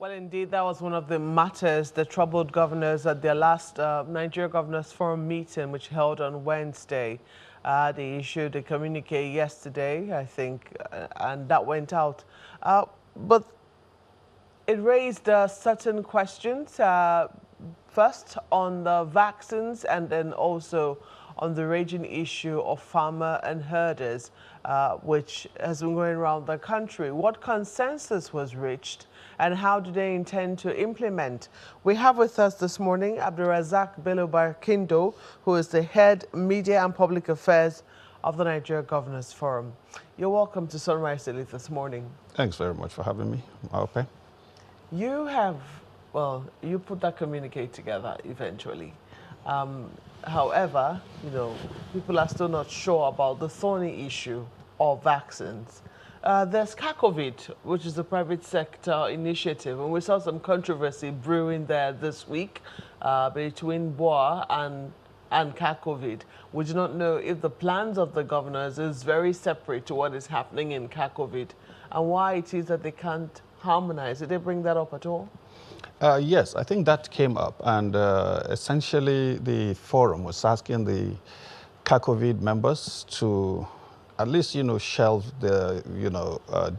Well, indeed, that was one of the matters that troubled governors at their last Nigeria Governors Forum meeting, which held on Wednesday. They issued a communique yesterday, I think, and that went out. But it raised certain questions, first on the vaccines and then also on the raging issue of farmer and herders, which has been going around the country. What consensus was reached and how do they intend to implement? We have with us this morning Abdulrazak Bello Barkindo, who is the head media and public affairs of the Nigeria Governors Forum. You're welcome to Sunrise Daily this morning. Thanks very much for having me. Okay. You have, well, you put that communique together eventually. However, you know, people are still not sure about the thorny issue of vaccines. There's CACOVID, which is the private sector initiative, and we saw some controversy brewing there this week between BOA and CACOVID. We do not know if the plans of the governors is very separate to what is happening in CACOVID and why it is that they can't harmonize. Did they bring that up at all? Yes, I think that came up, and essentially the forum was asking the CACOVID members to at least, shelve the,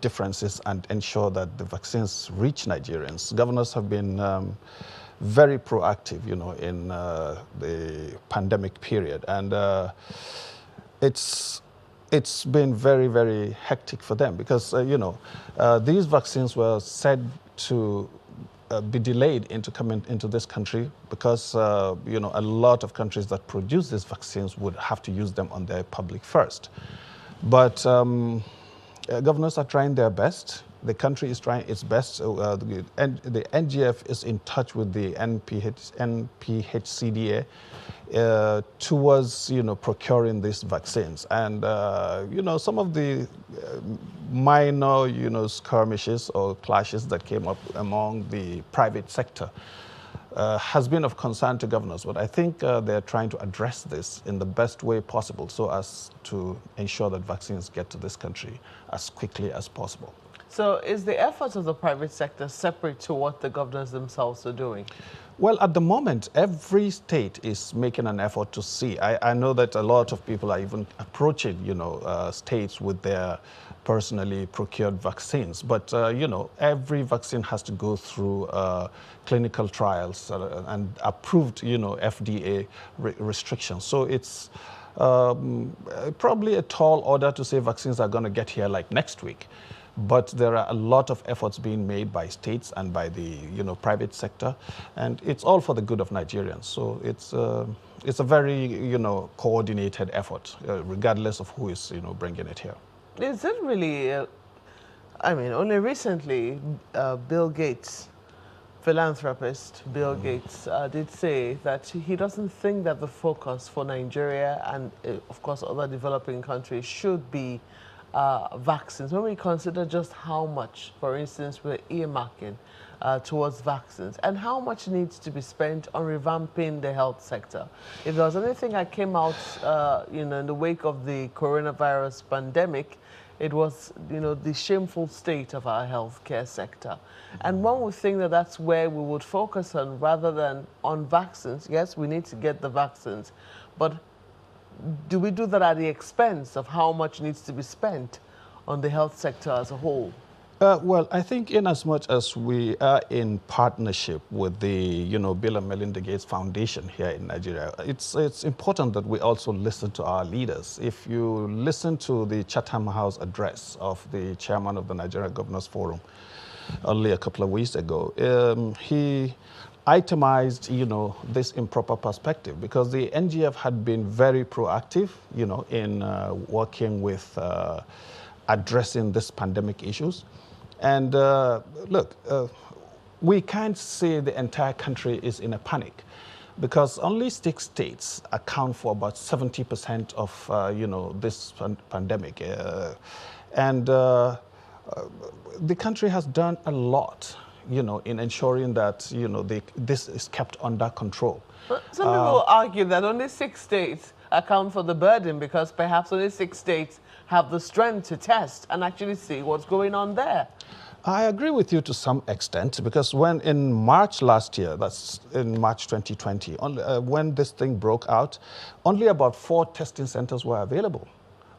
differences and ensure that the vaccines reach Nigerians. Governors have been very proactive, in the pandemic period, and it's been very, very hectic for them because, these vaccines were said to be delayed into coming into this country because, a lot of countries that produce these vaccines would have to use them on their public first. But governors are trying their best. The country is trying its best. The NGF is in touch with the NPHCDA towards, procuring these vaccines. And, some of the minor, skirmishes or clashes that came up among the private sector has been of concern to governors, but I think they're trying to address this in the best way possible so as to ensure that vaccines get to this country as quickly as possible. So is the efforts of the private sector separate to what the governors themselves are doing? Well, at the moment, every state is making an effort to see. I know that a lot of people are even approaching, states with their personally procured vaccines. But, every vaccine has to go through clinical trials and approved, FDA restrictions. So it's probably a tall order to say vaccines are going to get here like next week. But there are a lot of efforts being made by states and by the private sector, and it's all for the good of Nigerians. So it's a very coordinated effort, regardless of who is bringing it here. Is it really? Only recently, Bill Gates, philanthropist Bill Gates, did say that he doesn't think that the focus for Nigeria and, of course, other developing countries should be vaccines. When we consider just how much, for instance, we're earmarking towards vaccines and how much needs to be spent on revamping the health sector. If there was anything that came out, in the wake of the coronavirus pandemic, it was, the shameful state of our healthcare sector. And one would think that that's where we would focus on rather than on vaccines. Yes, we need to get the vaccines, but do we do that at the expense of how much needs to be spent on the health sector as a whole? Well, I think in as much as we are in partnership with the, Bill and Melinda Gates Foundation here in Nigeria, it's important that we also listen to our leaders. If you listen to the Chatham House address of the chairman of the Nigeria Governors Forum only a couple of weeks ago, he itemized, this improper perspective because the NGF had been very proactive, in working with addressing this pandemic issues. And look, we can't say the entire country is in a panic because only 6 states account for about 70% of, this pandemic. And the country has done a lot, in ensuring that, this is kept under control. But some people argue that only 6 states account for the burden because perhaps only 6 states have the strength to test and actually see what's going on there. I agree with you to some extent, because when in March last year, that's in March 2020, only, when this thing broke out, only about 4 testing centers were available.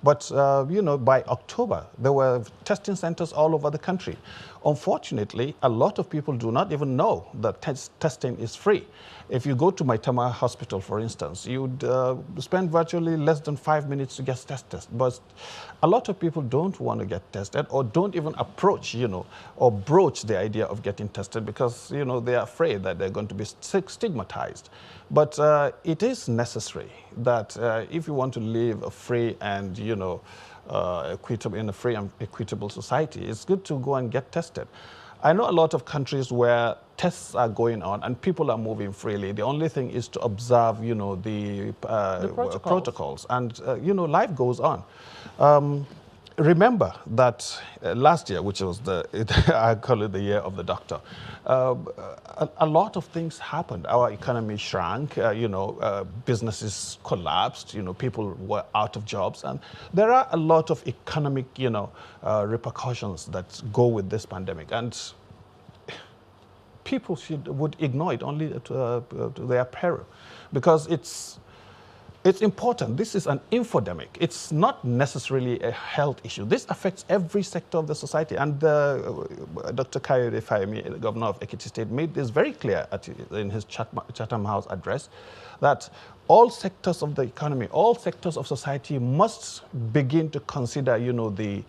But, you know, by October, there were testing centers all over the country. Unfortunately, a lot of people do not even know that testing is free. If you go to Maitama Hospital, for instance, you'd spend virtually less than 5 minutes to get tested. But a lot of people don't want to get tested, or don't even approach, you know, or broach the idea of getting tested, because, you know, they're afraid that they're going to be stigmatized. But it is necessary that if you want to live a free and, you know, equitable, in a free and equitable society, it's good to go and get tested. I know a lot of countries where tests are going on and people are moving freely. The only thing is to observe, you know, the protocols. And, you know, life goes on. Remember that last year, which was I call it the year of the doctor, a lot of things happened. Our economy shrank, you know, businesses collapsed, you know, people were out of jobs. And there are a lot of economic, you know, repercussions that go with this pandemic. And people would ignore it only to their peril, because it's important. This is an infodemic. It's not necessarily a health issue. This affects every sector of the society. And Dr. Kayode Fayemi, the governor of Ekiti State, made this very clear in his Chatham House address, that all sectors of the economy, all sectors of society must begin to consider, you know, the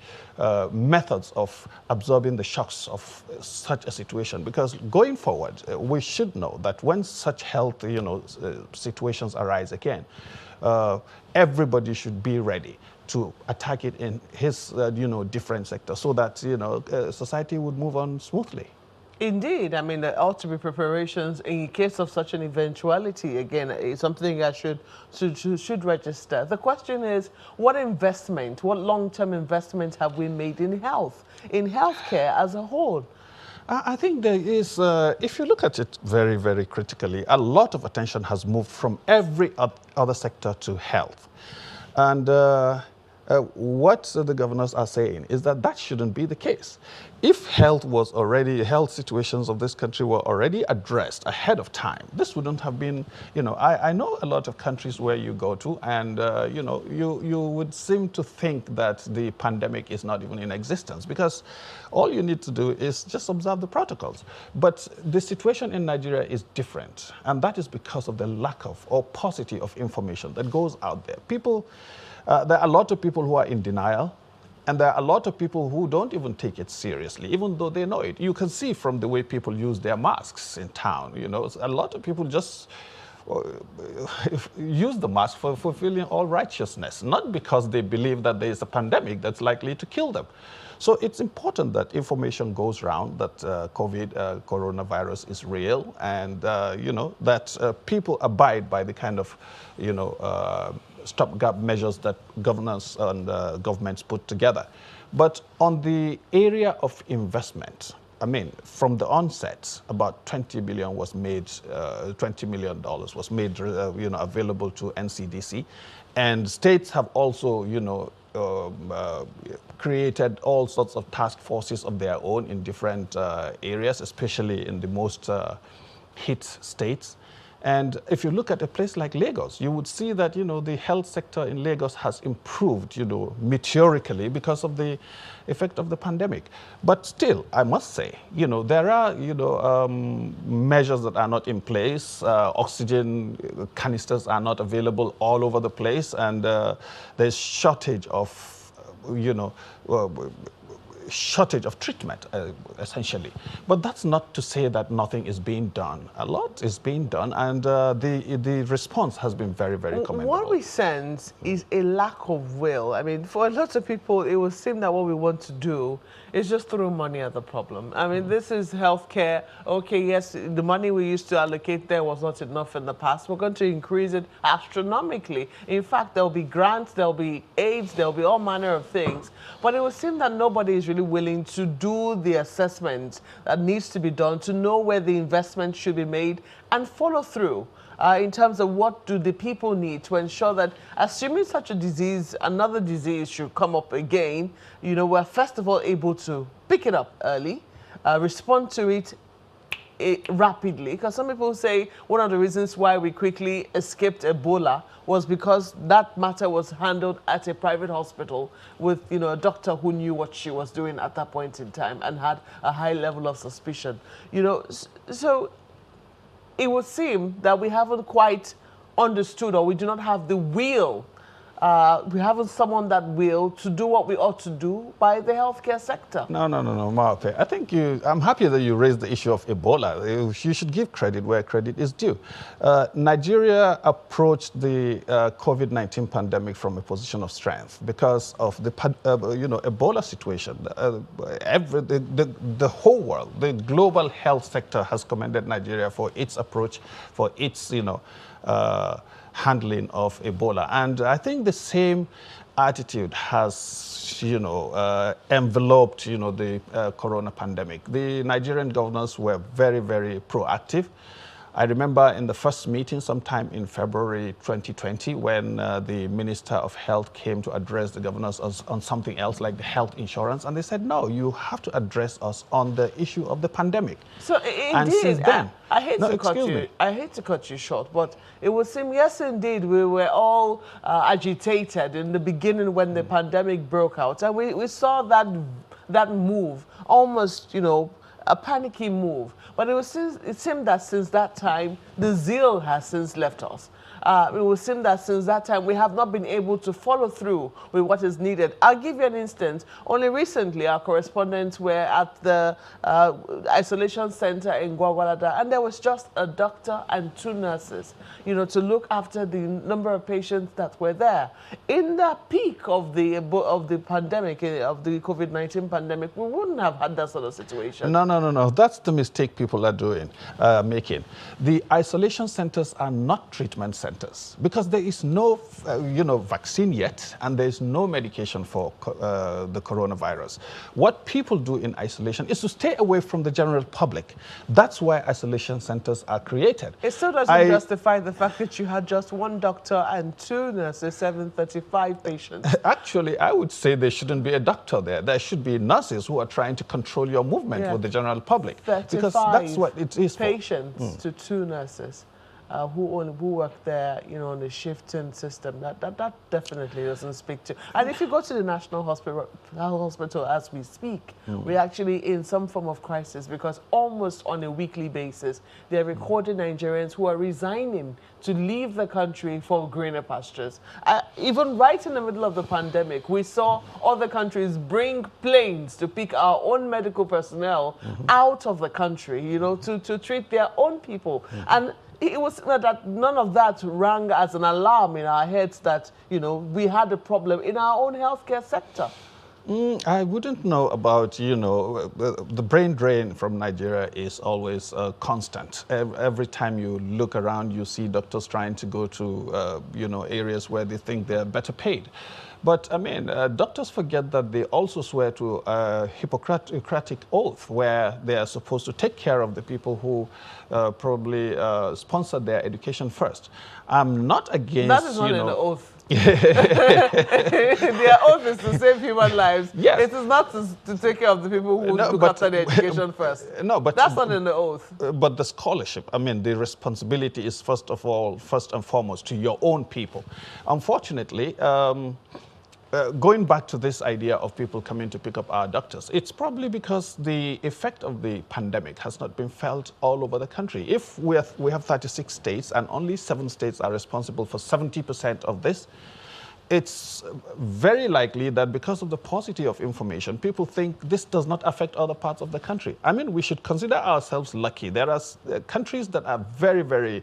methods of absorbing the shocks of such a situation. Because going forward, we should know that when such health, you know, situations arise again, everybody should be ready to attack it in his, you know, different sectors, so that, you know, society would move on smoothly. Indeed. I mean, there ought to be preparations in case of such an eventuality. Again, it's something I should register. The question is, what investment, what long-term investment have we made in health, in healthcare as a whole? I think there is, if you look at it very, very critically, a lot of attention has moved from every other sector to health. And what the governors are saying is that that shouldn't be the case. If health situations of this country were already addressed ahead of time, this wouldn't have been, you know, I know a lot of countries where you go to, and, you know, you would seem to think that the pandemic is not even in existence, because all you need to do is just observe the protocols. But the situation in Nigeria is different, and that is because of the lack of, or paucity of, information that goes out there. There are a lot of people who are in denial, and there are a lot of people who don't even take it seriously, even though they know it. You can see from the way people use their masks in town. You know, a lot of people just use the mask for fulfilling all righteousness, not because they believe that there is a pandemic that's likely to kill them. So it's important that information goes around that coronavirus is real, and you know, that people abide by the kind of, you know, stopgap measures that governance and governments put together. But on the area of investment, I mean, from the onset, about $20 million was made, $20 million was made, you know, available to NCDC, and states have also, you know, created all sorts of task forces of their own in different areas, especially in the most hit states. And if you look at a place like Lagos, you would see that, you know, the health sector in Lagos has improved, you know, meteorically because of the effect of the pandemic. But still, I must say, you know, there are, you know, measures that are not in place. Oxygen canisters are not available all over the place, and there's shortage of, you know, shortage of treatment, essentially. But that's not to say that nothing is being done. A lot is being done, and the response has been very, very commendable. What we sense is a lack of will. I mean, for a lot of people, it would seem that what we want to do is just throw money at the problem. I mean, this is healthcare. Okay, yes, the money we used to allocate there was not enough in the past. We're going to increase it astronomically. In fact, there'll be grants, there'll be aids, there'll be all manner of things. But it would seem that nobody is really willing to do the assessment that needs to be done to know where the investment should be made and follow through in terms of what do the people need to ensure that, assuming such a disease, another disease should come up again, you know, we're first of all able to pick it up early, respond to it rapidly, because some people say one of the reasons why we quickly escaped Ebola was because that matter was handled at a private hospital with, you know, a doctor who knew what she was doing at that point in time and had a high level of suspicion. You know, so it would seem that we haven't quite understood, or we do not have the will, we haven't summoned that will to do what we ought to do by the healthcare sector. No, Maope. I think I'm happy that you raised the issue of Ebola. You should give credit where credit is due. Nigeria approached the COVID-19 pandemic from a position of strength because of the Ebola situation. The whole world, the global health sector has commended Nigeria for its approach, for its handling of Ebola. And I think the same attitude has, enveloped, the corona pandemic. The Nigerian governors were very, very proactive. I remember in the first meeting sometime in February 2020 when the Minister of Health came to address the governors on something else like the health insurance, and they said, no, you have to address us on the issue of the pandemic. So indeed, and since then, I hate to cut you short, but it would seem, yes, indeed, we were all agitated in the beginning when the pandemic broke out, and we saw that move, almost, a panicky move. But it seemed that since that time, the zeal has since left us. It would seem that since that time, we have not been able to follow through with what is needed. I'll give you an instance. Only recently, our correspondents were at the isolation center in Gwagwalada, and there was just a doctor and 2 nurses, to look after the number of patients that were there. In the peak of the pandemic, of the COVID-19 pandemic, we wouldn't have had that sort of situation. No. That's the mistake people are making. The isolation centers are not treatment centers, because there is no, vaccine yet, and there is no medication for the coronavirus. What people do in isolation is to stay away from the general public. That's why isolation centers are created. It still doesn't justify the fact that you had just 1 doctor and 2 nurses, 735 patients. Actually, I would say there shouldn't be a doctor there. There should be nurses who are trying to control your movement with the general public. 35 because that's what it is patients to 2 nurses. Who work there, on the shifting system. That definitely doesn't speak to. And if you go to the National Hospital as we speak, we're actually in some form of crisis, because almost on a weekly basis, they're recording Nigerians who are resigning to leave the country for greener pastures. Even right in the middle of the pandemic, we saw other countries bring planes to pick our own medical personnel out of the country, to treat their own people. And it was that none of that rang as an alarm in our heads that, we had a problem in our own healthcare sector. I wouldn't know about, the brain drain from Nigeria is always constant. Every time you look around, you see doctors trying to go to, areas where they think they're better paid. But, doctors forget that they also swear to a Hippocratic oath, where they are supposed to take care of the people who probably sponsored their education first. I'm not against, That is not in the oath. Their oath is to save human lives. Yes. It is not to take care of the people who look after their education first. No, but that's not in the oath. But the scholarship, the responsibility is first and foremost to your own people. Unfortunately, going back to this idea of people coming to pick up our doctors, it's probably because the effect of the pandemic has not been felt all over the country. If we have 36 states and only 7 states are responsible for 70% of this, it's very likely that because of the paucity of information, people think this does not affect other parts of the country. We should consider ourselves lucky. There are countries that are very, very,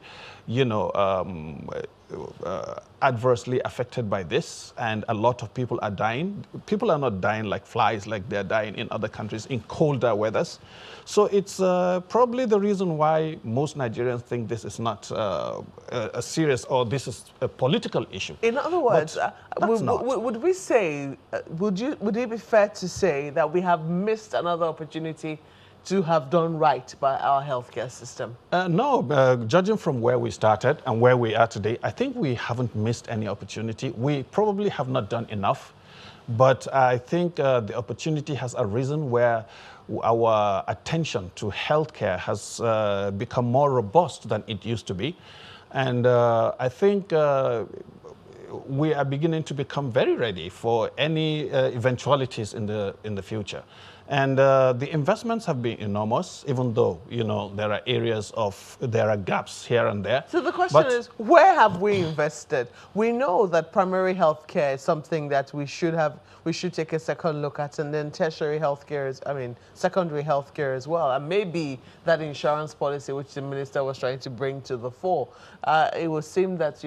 adversely affected by this, and a lot of people are dying. People are not dying like flies, like they're dying in other countries in colder weathers. So it's probably the reason why most Nigerians think this is not a serious, or this is a political issue. In other words, would we say, would it be fair to say that we have missed another opportunity to have done right by our healthcare system? No, judging from where we started and where we are today, I think we haven't missed any opportunity. We probably have not done enough, but I think the opportunity has arisen where our attention to healthcare has become more robust than it used to be. And I think we are beginning to become very ready for any eventualities in the future. And the investments have been enormous, even though, there are gaps here and there. So the question is, where have we invested? We know that primary health care is something that we should take a second look at, and then tertiary health care secondary health care as well. And maybe that insurance policy, which the minister was trying to bring to the fore, it would seem that,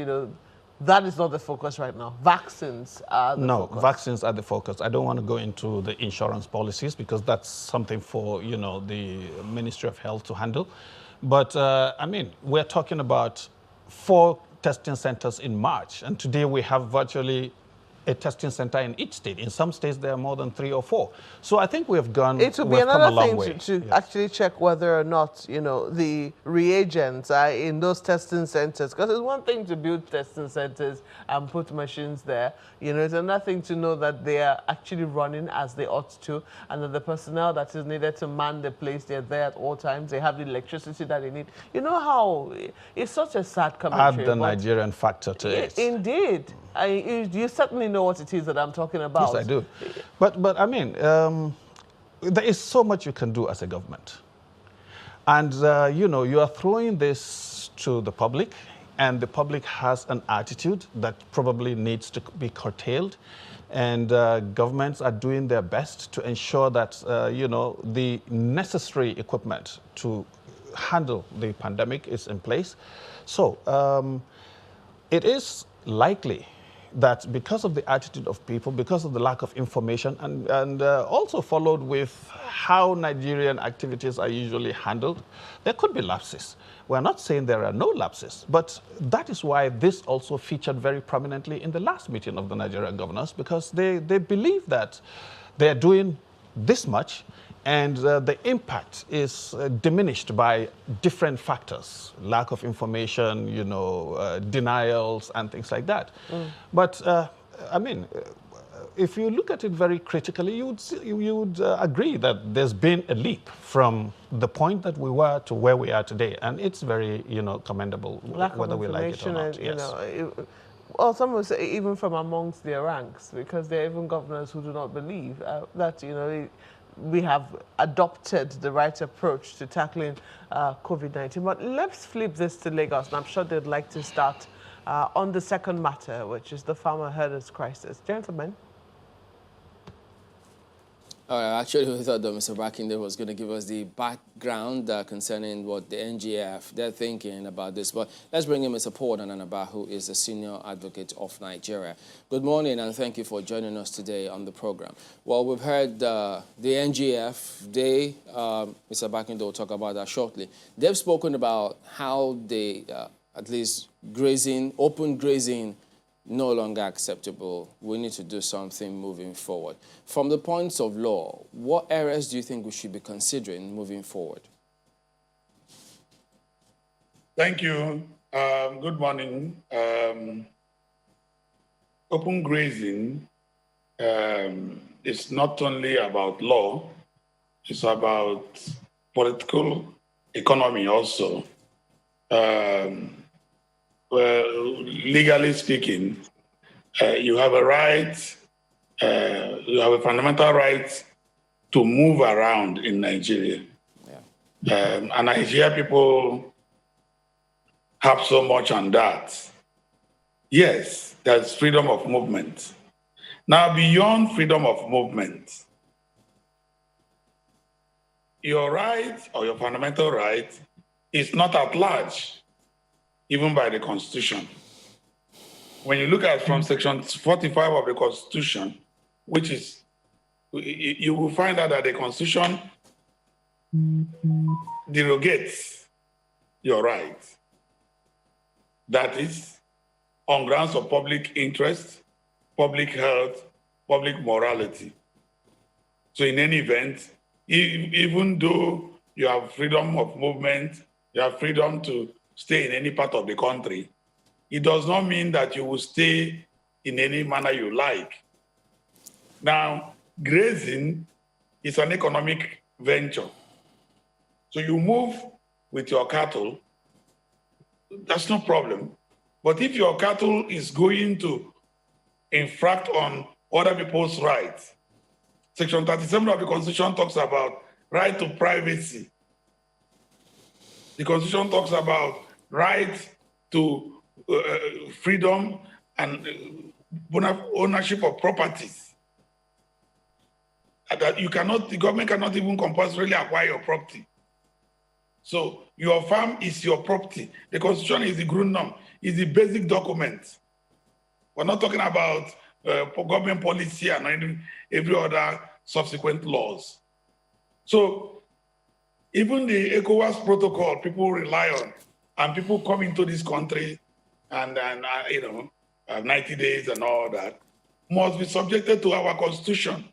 that is not the focus right now. Vaccines are the focus. No, vaccines are the focus. I don't want to go into the insurance policies because that's something for, the Ministry of Health to handle. But, we're talking about 4 testing centers in March. And today we have virtually a testing center in each state. In some states, there are more than 3 or 4. So I think we've come a long way. It would be another thing to actually check whether or not, the reagents are in those testing centers. Because it's one thing to build testing centers and put machines there. It's another thing to know that they are actually running as they ought to, and that the personnel that is needed to man the place, they're there at all times. They have the electricity that they need. You know how it's such a sad commentary. Add the Nigerian factor to it. Indeed. You certainly know what it is that I'm talking about. Yes, I do. But there is so much you can do as a government. And, you are throwing this to the public, and the public has an attitude that probably needs to be curtailed. And governments are doing their best to ensure that, the necessary equipment to handle the pandemic is in place. So it is likely that because of the attitude of people, because of the lack of information, and also followed with how Nigerian activities are usually handled, there could be lapses. We're not saying there are no lapses, but that is why this also featured very prominently in the last meeting of the Nigerian governors, because they believe that they are doing this much, and the impact is diminished by different factors, lack of information, denials and things like that. But, if you look at it very critically, you would agree that there's been a leap from the point that we were to where we are today. And it's very, commendable, whether we like it or not. Yes. Well, some would say even from amongst their ranks, because there are even governors who do not believe that, we have adopted the right approach to tackling COVID-19. But let's flip this to Lagos, and I'm sure they'd like to start on the second matter, which is the farmer herders crisis. Gentlemen. Actually, we thought that Mr. Bakinde was going to give us the background concerning what the NGF, they're thinking about this. But let's bring in Mr. Paul Nananaba, who is the senior advocate of Nigeria. Good morning, and thank you for joining us today on the program. Well, we've heard the NGF, Mr. Bakinde will talk about that shortly. They've spoken about how they, at least open grazing, no longer acceptable. We need to do something moving forward. From the points of law, what areas do you think we should be considering moving forward? Thank you. Good morning. Open grazing is not only about law, it's about political economy also. Well, legally speaking, you have a right, you have a fundamental right to move around in Nigeria. Yeah. And I hear people have so much on that. Yes, there's freedom of movement. Now, beyond freedom of movement, your right or your fundamental right is not at large, even by the Constitution. When you look at from Section 45 of the Constitution, which is, you will find out that the Constitution derogates your right. That is, on grounds of public interest, public health, public morality. So in any event, even though you have freedom of movement, you have freedom to stay in any part of the country, it does not mean that you will stay in any manner you like. Now, grazing is an economic venture. So you move with your cattle, that's no problem. But if your cattle is going to infract on other people's rights, Section 37 of the Constitution talks about right to privacy. The Constitution talks about right to freedom and ownership of properties. That you cannot, the government cannot even compulsorily acquire your property. So your farm is your property. The Constitution is the grundnorm, is the basic document. We're not talking about government policy and every other subsequent laws. So even the ECOWAS protocol people rely on, and people come into this country and 90 days and all that, must be subjected to our Constitution.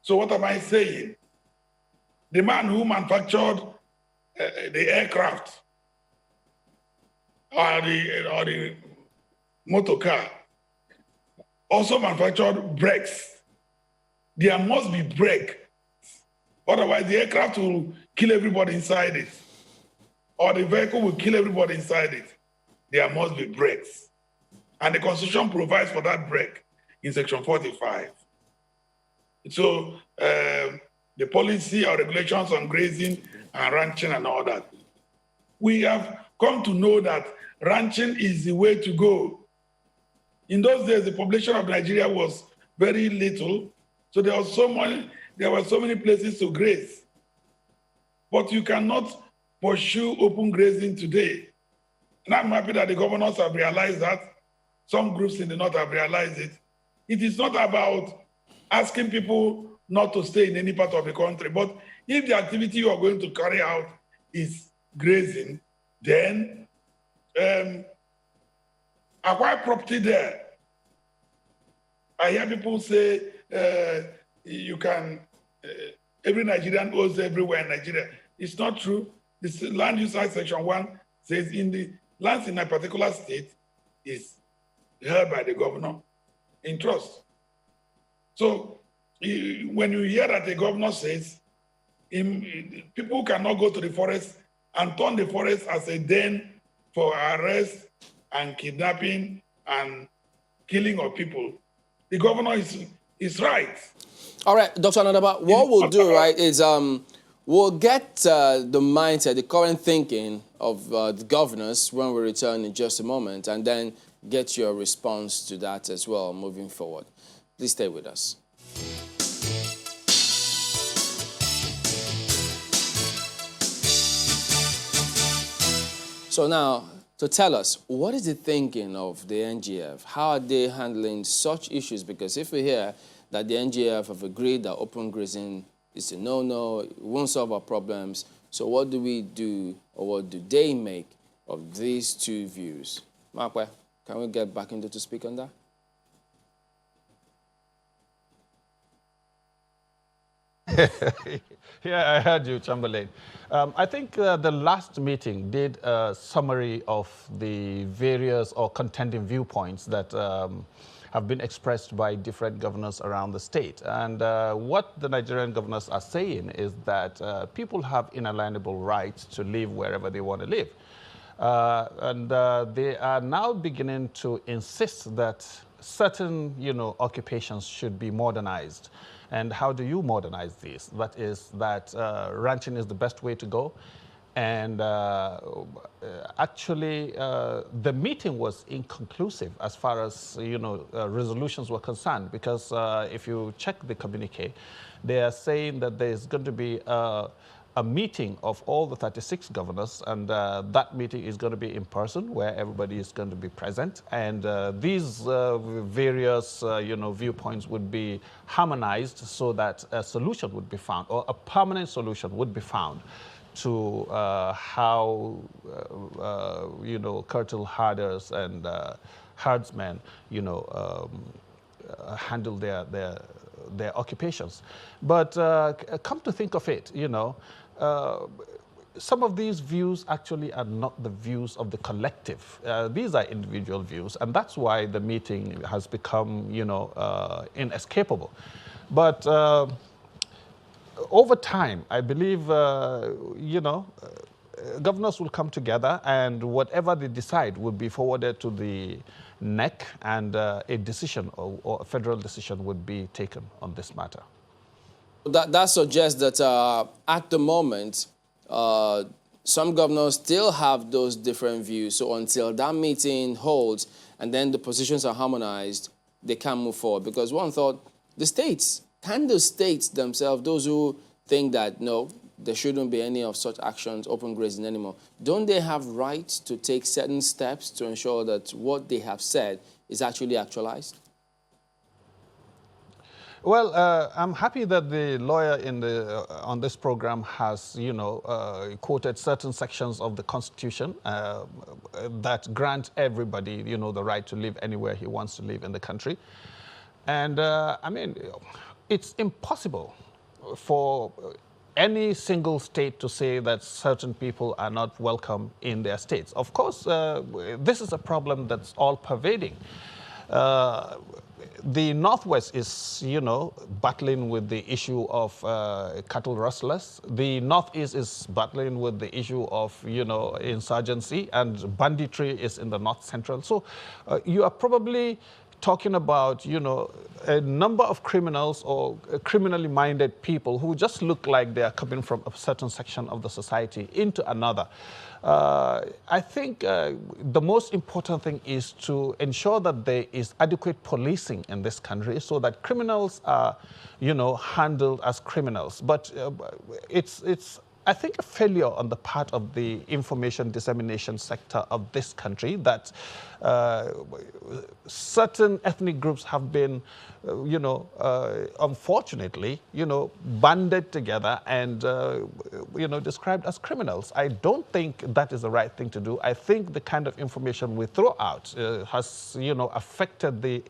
So what am I saying? The man who manufactured the aircraft or the motor car also manufactured brakes. There must be brake. Otherwise, the aircraft will kill everybody inside it, or the vehicle will kill everybody inside it. There must be brakes. And the Constitution provides for that brake in Section 45. So the policy or regulations on grazing and ranching and all that, we have come to know that ranching is the way to go. In those days, the population of Nigeria was very little, so there were so many places to graze. But you cannot pursue open grazing today. And I'm happy that the governors have realized that. Some groups in the north have realized it. It is not about asking people not to stay in any part of the country, but if the activity you are going to carry out is grazing, then acquire property there. I hear people say you can, every Nigerian owes everywhere in Nigeria. It's not true. This land use act section 1 says in the lands in a particular state is held by the governor in trust. So when you hear that the governor says people cannot go to the forest and turn the forest as a den for arrest and kidnapping and killing of people, the governor is right. All right, Dr. Anadaba, what we'll do, right, is we'll get the mindset, the current thinking of the governors when we return in just a moment, and then get your response to that as well moving forward. Please stay with us. So now, to tell us, what is the thinking of the NGF? How are they handling such issues? Because if we hear that the NGF have agreed that open grazing is a no-no, it won't solve our problems, so what do we do, or what do they make of these two views? Markwe, can we get back into to speak on that? Yeah, I heard you, Chamberlain. I think the last meeting did a summary of the various or contending viewpoints that have been expressed by different governors around the state. And what the Nigerian governors are saying is that people have inalienable rights to live wherever they want to live. They are now beginning to insist that certain, occupations should be modernized. And how do you modernize this? That is that ranching is the best way to go. And actually, the meeting was inconclusive as far as, resolutions were concerned, because if you check the communique, they are saying that there's going to be a meeting of all the 36 governors, and that meeting is going to be in person, where everybody is going to be present, and these various viewpoints would be harmonized so that a solution would be found, or a permanent solution would be found to how cattle herders and herdsmen handle their occupations. But come to think of it, some of these views actually are not the views of the collective. These are individual views, and that's why the meeting has become, inescapable. But over time, I believe, governors will come together and whatever they decide will be forwarded to the NEC and a decision or a federal decision would be taken on this matter. That suggests that at the moment, some governors still have those different views. So until that meeting holds and then the positions are harmonized, they can't move forward. Because one thought, the states themselves, those who think that, no, there shouldn't be any of such actions, open grazing anymore, don't they have rights to take certain steps to ensure that what they have said is actually actualized? Well, I'm happy that the lawyer on this program has, quoted certain sections of the Constitution that grant everybody, the right to live anywhere he wants to live in the country. And, it's impossible for any single state to say that certain people are not welcome in their states. Of course, this is a problem that's all pervading. The Northwest is, battling with the issue of cattle rustlers. The Northeast is battling with the issue of, insurgency, and banditry is in the North Central. So you are probably talking about, a number of criminals or criminally minded people who just look like they are coming from a certain section of the society into another. I think the most important thing is to ensure that there is adequate policing in this country so that criminals are, handled as criminals. But it's I think, a failure on the part of the information dissemination sector of this country that certain ethnic groups have been, unfortunately, banded together and, described as criminals. I don't think that is the right thing to do. I think the kind of information we throw out has, affected the,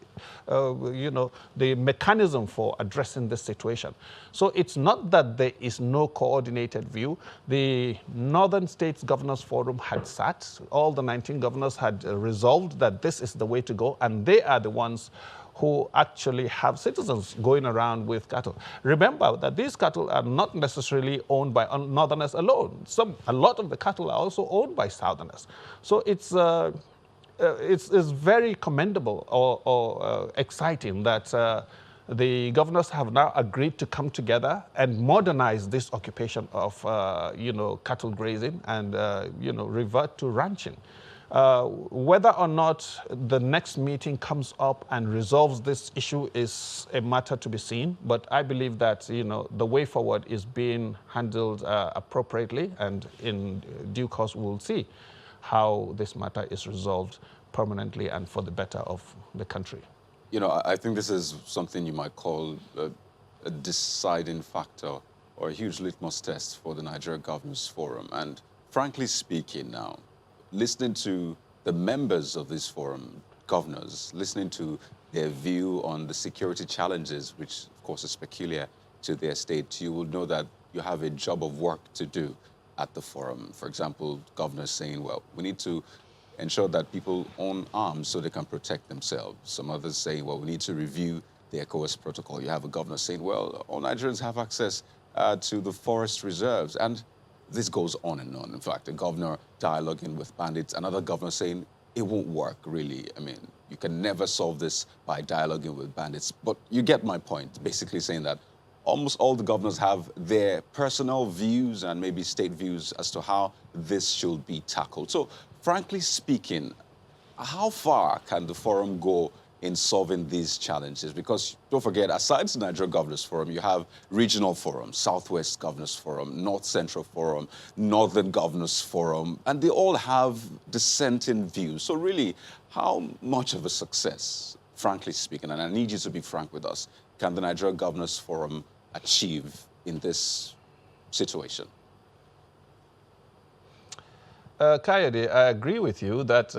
the mechanism for addressing this situation. So it's not that there is no coordinated view. The Northern States Governors Forum had sat. All the 19 governors had resolved that this is the way to go, and they are the ones who actually have citizens going around with cattle. Remember that these cattle are not necessarily owned by Northerners alone. A lot of the cattle are also owned by Southerners. So it's very commendable or exciting that the governors have now agreed to come together and modernize this occupation of, cattle grazing and, revert to ranching. Whether or not the next meeting comes up and resolves this issue is a matter to be seen. But I believe that, the way forward is being handled appropriately, and in due course we'll see how this matter is resolved permanently and for the better of the country. I think this is something you might call a deciding factor or a huge litmus test for the Nigeria Governors Forum. And frankly speaking now, listening to the members of this forum, governors, listening to their view on the security challenges, which of course is peculiar to their state, you will know that you have a job of work to do at the forum. For example, governors saying, well, we need to ensure that people own arms so they can protect themselves. Some others say, well, we need to review the ECOWAS protocol. You have a governor saying, well, all Nigerians have access to the forest reserves. And this goes on and on. In fact, a governor dialoguing with bandits, another governor saying, it won't work, really. I mean, you can never solve this by dialoguing with bandits. But you get my point, basically saying that almost all the governors have their personal views and maybe state views as to how this should be tackled. So, frankly speaking, how far can the forum go in solving these challenges? Because don't forget, aside from the Nigeria Governors Forum, you have regional forums, Southwest Governors Forum, North Central Forum, Northern Governors Forum, and they all have dissenting views. So really, how much of a success, frankly speaking, and I need you to be frank with us, can the Nigeria Governors Forum achieve in this situation? Kayode, I agree with you that,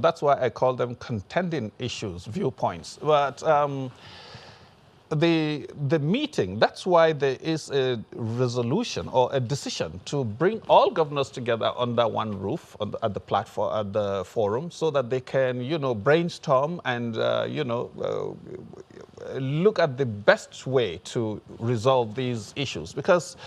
that's why I call them contending issues, viewpoints. But the meeting, that's why there is a resolution or a decision to bring all governors together under one roof at the platform, at the forum, so that they can, brainstorm and, look at the best way to resolve these issues. Because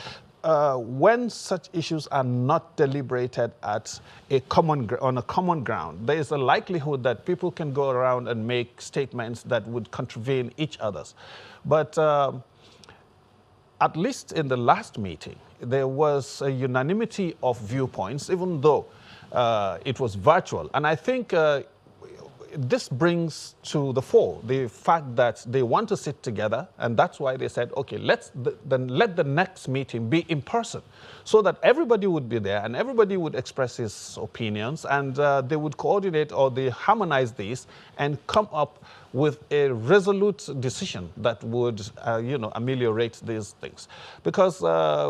when such issues are not deliberated at on a common ground, there is a likelihood that people can go around and make statements that would contravene each other's. But at least in the last meeting, there was a unanimity of viewpoints, even though it was virtual. And I think this brings to the fore the fact that they want to sit together, and that's why they said, okay, then let the next meeting be in person, so that everybody would be there and everybody would express his opinions, and they would coordinate or they harmonize these and come up with a resolute decision that would, ameliorate these things. Because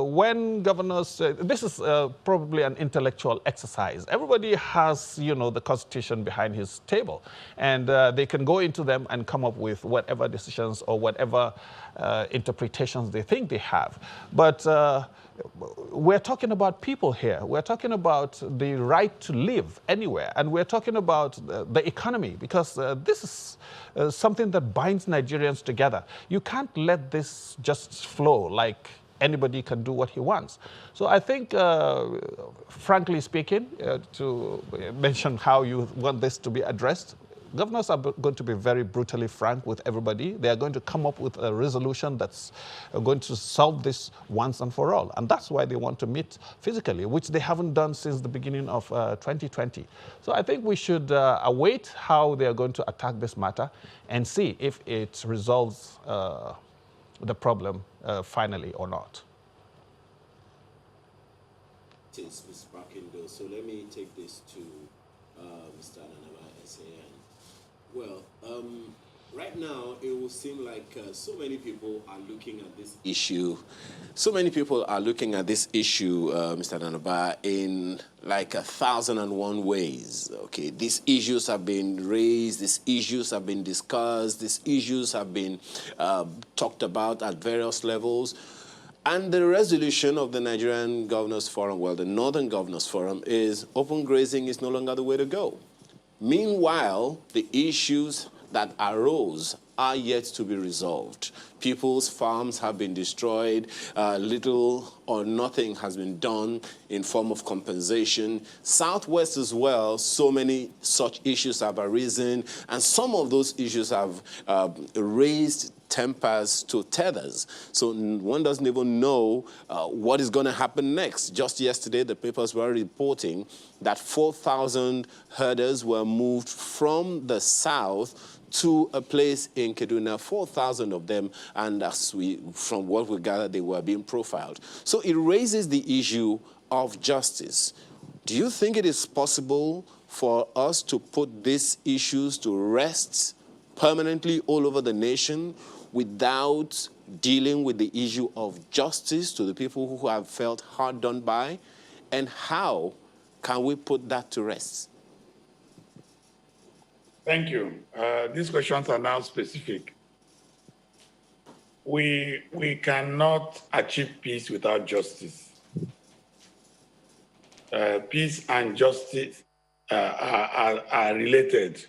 when governors, this is probably an intellectual exercise. Everybody has, the Constitution behind his table, and they can go into them and come up with whatever decisions or whatever interpretations they think they have. But we're talking about people here. We're talking about the right to live anywhere, and we're talking about the economy, because this is something that binds Nigerians together. You can't let this just flow like anybody can do what he wants. So I think, frankly speaking, to mention how you want this to be addressed, governors are going to be very brutally frank with everybody. They are going to come up with a resolution that's going to solve this once and for all. And that's why they want to meet physically, which they haven't done since the beginning of 2020. So I think we should await how they are going to attack this matter and see if it resolves the problem finally or not. Ms. Brackendale. So let me take this to Mr. Ananaba SAN. Well, right now it will seem like so many people are looking at this issue. So many people are looking at this issue, Mr. Ananaba, in like 1,001 ways. Okay, these issues have been raised, these issues have been discussed, these issues have been talked about at various levels. And the resolution of the Nigerian Governors Forum, well, the Northern Governors Forum, is open grazing is no longer the way to go. Meanwhile, the issues that arose are yet to be resolved. People's farms have been destroyed. Little or nothing has been done in form of compensation. Southwest as well, so many such issues have arisen, and some of those issues have raised tempers to tethers. So one doesn't even know what is going to happen next. Just yesterday, the papers were reporting that 4,000 herders were moved from the south to a place in Kaduna, 4,000 of them, and from what we gather, they were being profiled. So it raises the issue of justice. Do you think it is possible for us to put these issues to rest permanently all over the nation without dealing with the issue of justice to the people who have felt hard done by? And how can we put that to rest? Thank you. These questions are now specific. We cannot achieve peace without justice. Peace and justice are related.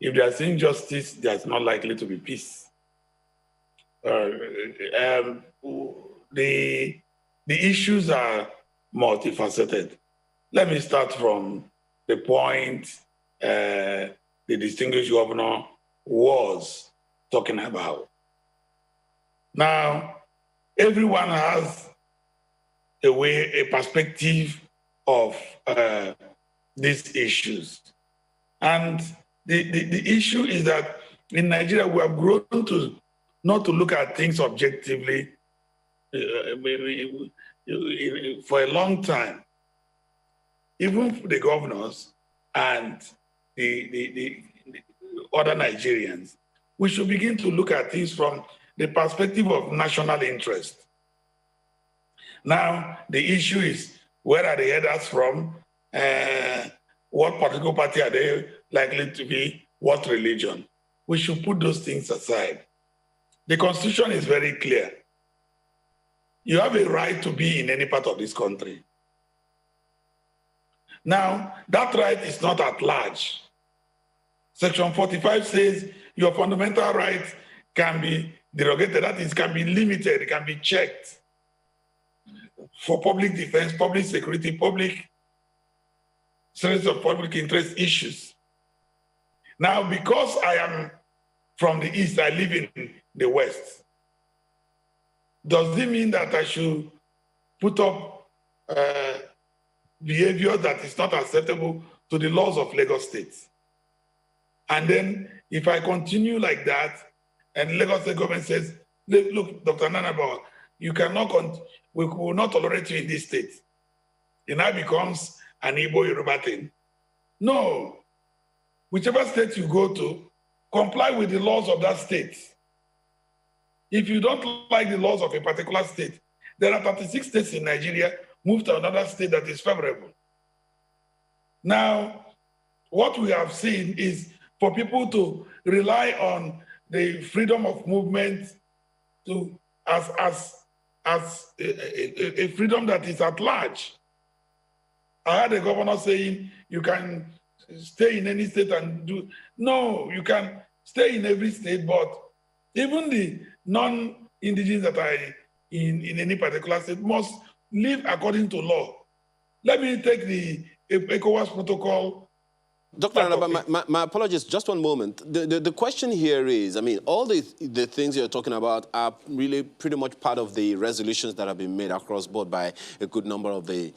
If there's injustice, there's not likely to be peace. The issues are multifaceted. Let me start from the point the distinguished governor was talking about. Now, everyone has a perspective of these issues. And the issue is that in Nigeria, we have grown to not to look at things objectively for a long time. Even the governors and the other Nigerians, we should begin to look at things from the perspective of national interest. Now, the issue is, where are the headers from? What political party are they likely to be? What religion? We should put those things aside. The Constitution is very clear. You have a right to be in any part of this country. Now, that right is not at large. Section 45 says your fundamental rights can be derogated, that is, can be limited, it can be checked for public defense, public security, public service of public interest issues. Now, because I am from the East, I live in the West, does it mean that I should put up behavior that is not acceptable to the laws of Lagos State? And then if I continue like that, and Lagos State government says, look, Dr. Nanaba, you cannot, we will not tolerate you in this state. It now becomes an Igbo Yoruba thing. No, whichever state you go to, comply with the laws of that state. If you don't like the laws of a particular state, there are 36 states in Nigeria, move to another state that is favorable. Now, what we have seen is for people to rely on the freedom of movement to as a freedom that is at large. I had a governor saying you can stay in any state and do. No, you can stay in every state, but even the non-indigenous that are in any particular state must live according to law. Let me take the ECOWAS protocol. Dr. Anaba, my apologies, just one moment. The question here is, I mean, all the things you're talking about are really pretty much part of the resolutions that have been made across board by a good number of the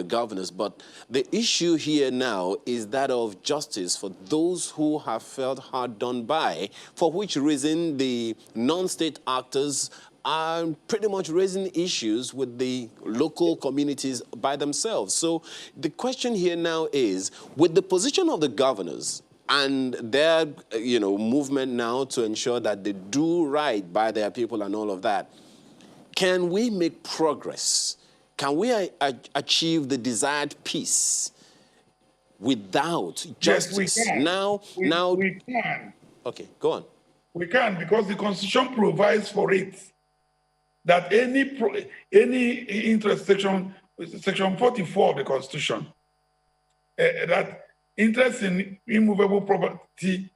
governors. But the issue here now is that of justice for those who have felt hard done by, for which reason the non-state actors are pretty much raising issues with the local communities by themselves. So the question here now is, with the position of the governors and their movement now to ensure that they do right by their people and all of that, can we make progress? Can we achieve the desired peace without justice? Yes, we can. Now, we can. Okay, go on. We can, because the Constitution provides for it. That any interest, section 44 of the Constitution, that interest in immovable property,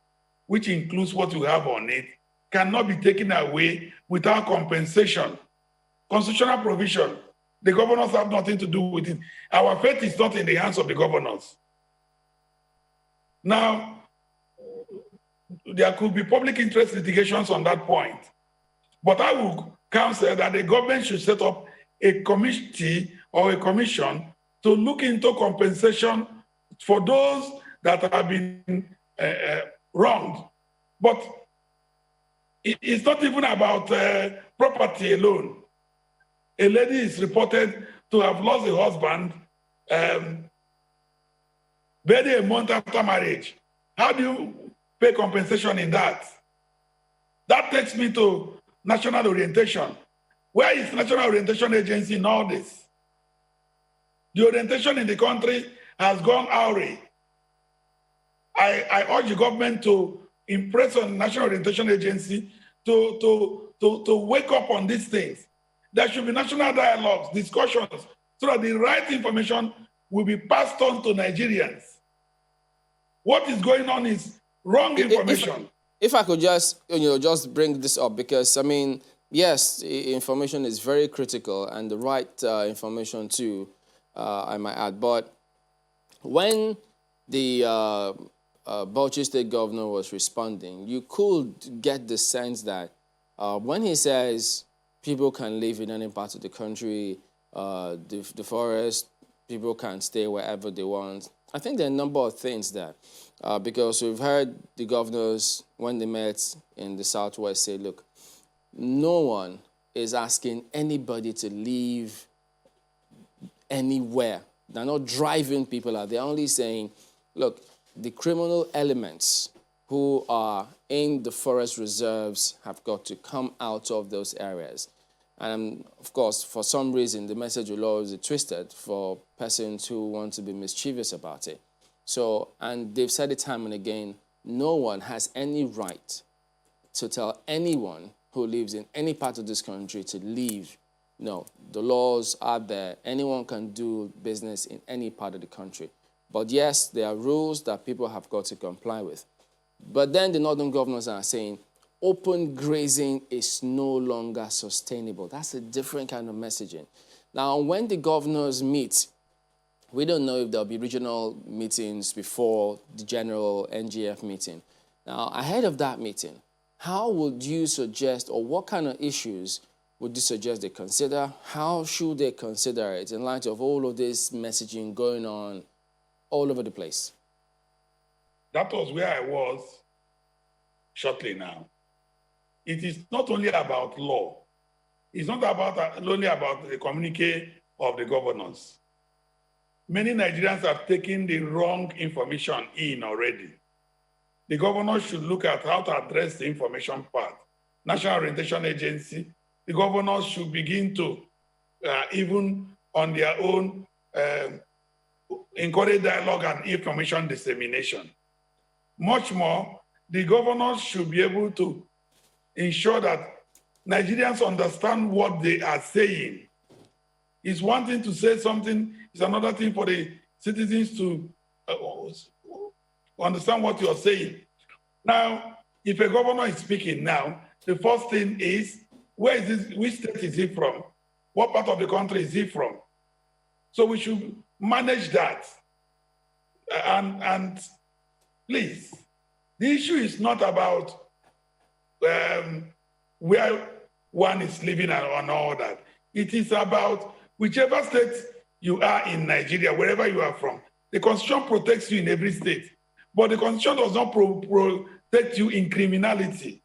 which includes what you have on it, cannot be taken away without compensation. Constitutional provision, the governors have nothing to do with it. Our fate is not in the hands of the governors. Now, there could be public interest litigations on that point, but I will counsel that the government should set up a committee or a commission to look into compensation for those that have been wronged. But it's not even about property alone. A lady is reported to have lost a husband barely a month after marriage. How do you pay compensation in that? That takes me to national orientation. Where is National Orientation Agency in all this? The orientation in the country has gone awry. I urge the government to impress on the National Orientation Agency to wake up on these things. There should be national dialogues, discussions, so that the right information will be passed on to Nigerians. What is going on is wrong information. If I could just bring this up, because, I mean, yes, information is very critical, and the right information too, I might add. But when the Bauchi State governor was responding, you could get the sense that when he says people can live in any part of the country, the forest, people can stay wherever they want, I think there are a number of things there. Because we've heard the governors, when they met in the Southwest, say, look, no one is asking anybody to leave anywhere. They're not driving people out. They're only saying, look, the criminal elements who are in the forest reserves have got to come out of those areas. And, of course, for some reason, the message will always be twisted for persons who want to be mischievous about it. So, and they've said it time and again, no one has any right to tell anyone who lives in any part of this country to leave. No, the laws are there. Anyone can do business in any part of the country. But yes, there are rules that people have got to comply with. But then the northern governors are saying open grazing is no longer sustainable. That's a different kind of messaging. Now, when the governors meet, we don't know if there'll be regional meetings before the general NGF meeting. Now, ahead of that meeting, how would you suggest, or what kind of issues would you suggest they consider? How should they consider it in light of all of this messaging going on all over the place? That was where I was shortly now. It is not only about law. It's not only about the communique of the governors. Many Nigerians have taken the wrong information in already. The governors should look at how to address the information part. National Orientation Agency, the governors should begin to, even on their own, encourage dialogue and information dissemination. Much more, the governors should be able to ensure that Nigerians understand what they are saying. It's one thing to say something, it's another thing for the citizens to understand what you're saying. Now, if a governor is speaking now, the first thing is, where is this, which state is he from? What part of the country is he from? So we should manage that. And please, the issue is not about where one is living and all that. It is about whichever state you are in Nigeria, wherever you are from. The Constitution protects you in every state, but the Constitution does not protect you in criminality.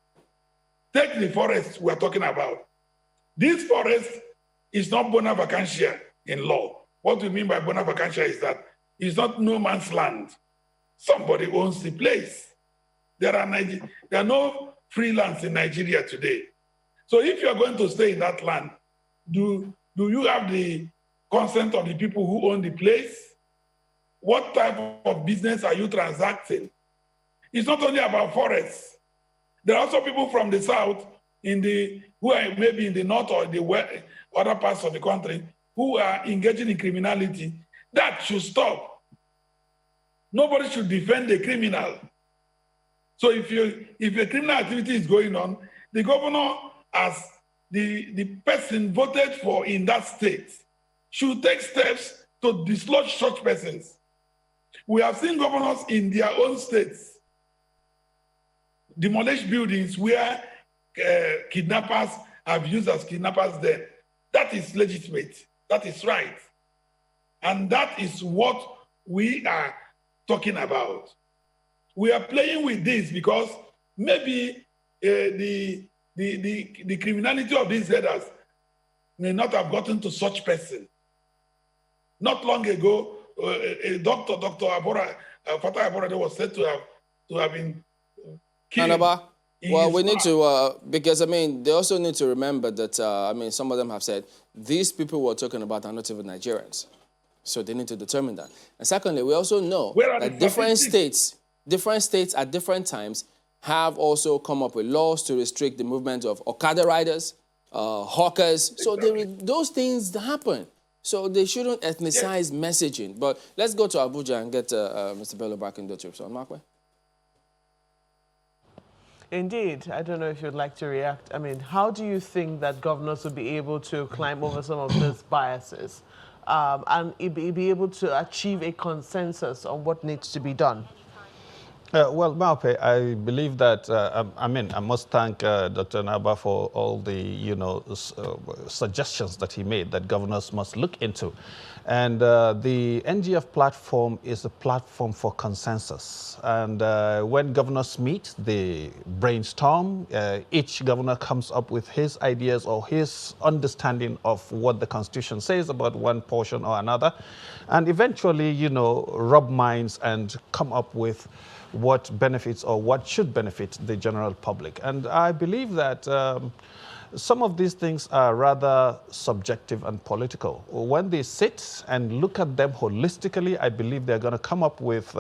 Take the forest we're talking about. This forest is not bona vacantia in law. What we mean by bona vacantia is that it's not no man's land. Somebody owns the place. There are no freelance in Nigeria today. So if you're going to stay in that land, do you have the consent of the people who own the place? What type of business are you transacting? It's not only about forests. There are also people from the south who are maybe in the north or the west, other parts of the country who are engaging in criminality. That should stop. Nobody should defend a criminal. So if a criminal activity is going on, the governor, as the person voted for in that state, should take steps to dislodge such persons. We have seen governors in their own states demolish buildings where kidnappers have used as kidnappers there. That is legitimate. That is right. And that is what we are talking about. We are playing with this because maybe the criminality of these headers may not have gotten to such person. Not long ago, Dr. Fatah Abora was said to have been killed. Anaba, well, we need to, because, I mean, they also need to remember that, I mean, some of them have said, these people we're talking about are not even Nigerians. So they need to determine that. And secondly, we also know that different states at different times have also come up with laws to restrict the movement of Okada riders, hawkers. Exactly. So those things happen. So they shouldn't ethnicize messaging. But let's go to Abuja and get Mr. Bello back in the trip. So, Markwe? Indeed. I don't know if you'd like to react. I mean, how do you think that governors will be able to climb over some of those biases and be able to achieve a consensus on what needs to be done? Well, Maupe, I believe that, I must thank Dr. Naba for all the, suggestions that he made that governors must look into. And the NGF platform is a platform for consensus. And when governors meet, they brainstorm. Each governor comes up with his ideas or his understanding of what the Constitution says about one portion or another. And eventually, rub minds and come up with what benefits or what should benefit the general public. And I believe that some of these things are rather subjective and political. When they sit and look at them holistically, I believe they're going to come up with,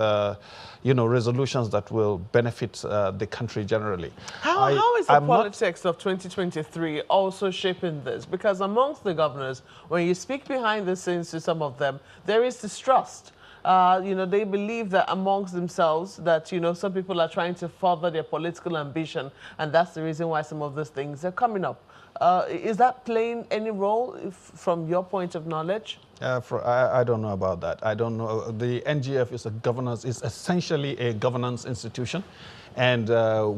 resolutions that will benefit the country generally. How is the politics of 2023 also shaping this? Because amongst the governors, when you speak behind the scenes to some of them, there is distrust. They believe that amongst themselves that, some people are trying to further their political ambition, and that's the reason why some of these things are coming up. Is that playing any role from your point of knowledge? I don't know about that. I don't know. The NGF is essentially a governance institution, and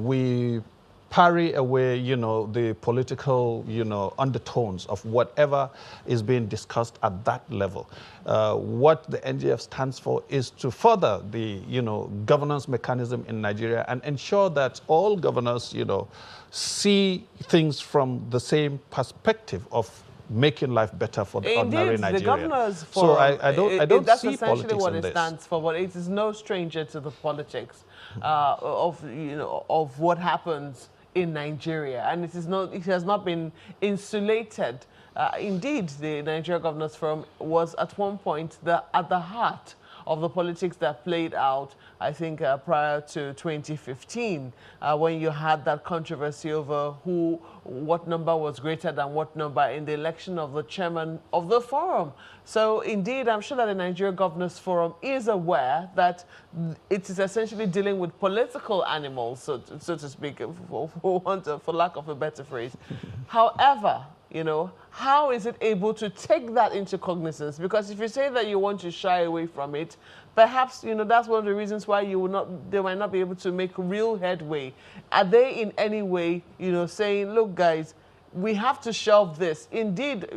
we parry away, the political, undertones of whatever is being discussed at that level. What the NGF stands for is to further the, governance mechanism in Nigeria and ensure that all governors, see things from the same perspective of making life better for the ordinary Nigerian. The Governors Forum, so I don't that's see essentially politics what in it this. stands for, but it is no stranger to the politics of what happens in Nigeria, and it has not been insulated. Indeed, the Nigeria Governors Forum was at one point at the heart of the politics that played out, I think, prior to 2015, when you had that controversy over what number was greater than what number in the election of the chairman of the forum. So, indeed, I'm sure that the Nigeria Governors Forum is aware that it is essentially dealing with political animals, so to speak, for lack of a better phrase. However, how is it able to take that into cognizance? Because if you say that you want to shy away from it, perhaps, that's one of the reasons why they might not be able to make real headway. Are they in any way, saying, look, guys, we have to shelve this? Indeed,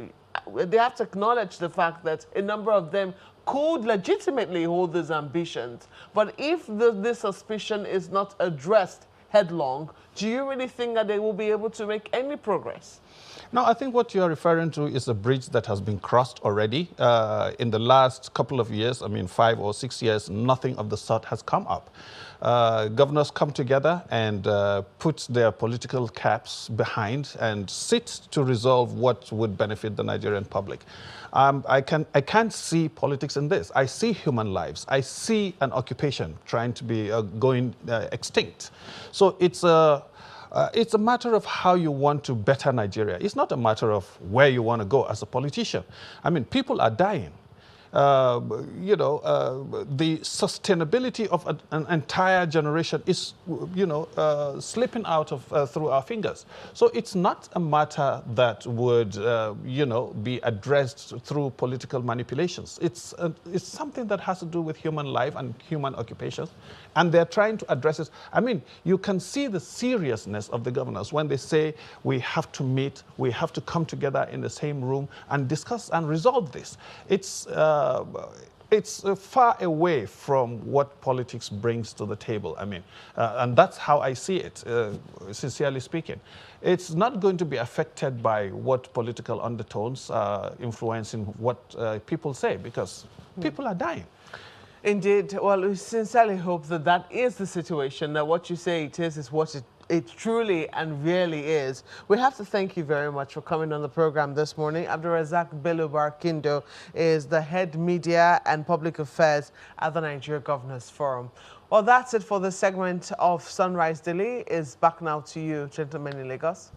they have to acknowledge the fact that a number of them could legitimately hold these ambitions. But if this suspicion is not addressed headlong, do you really think that they will be able to make any progress? No, I think what you're referring to is a bridge that has been crossed already. In the last couple of years, 5 or 6 years, nothing of the sort has come up. Governors come together and put their political caps behind and sit to resolve what would benefit the Nigerian public. I can't see politics in this. I see human lives. I see an occupation trying to be going extinct. So it's a matter of how you want to better Nigeria. It's not a matter of where you want to go as a politician. People are dying. The sustainability of an entire generation is, slipping out of through our fingers. So it's not a matter that would, be addressed through political manipulations. It's something that has to do with human life and human occupations, and they're trying to address it. You can see the seriousness of the governors when they say we have to meet, we have to come together in the same room and discuss and resolve this. It's far away from what politics brings to the table. And that's how I see it, sincerely speaking. It's not going to be affected by what political undertones are influencing what people say, because people are dying. Indeed. Well, we sincerely hope that that is the situation. Now, what you say it is what it truly and really is. We have to thank you very much for coming on the program this morning. Abdulrazak Bello Barkindo is the head media and public affairs at the Nigeria Governors Forum. Well, that's it for this segment of Sunrise Daily. Is back now to you, gentlemen in Lagos.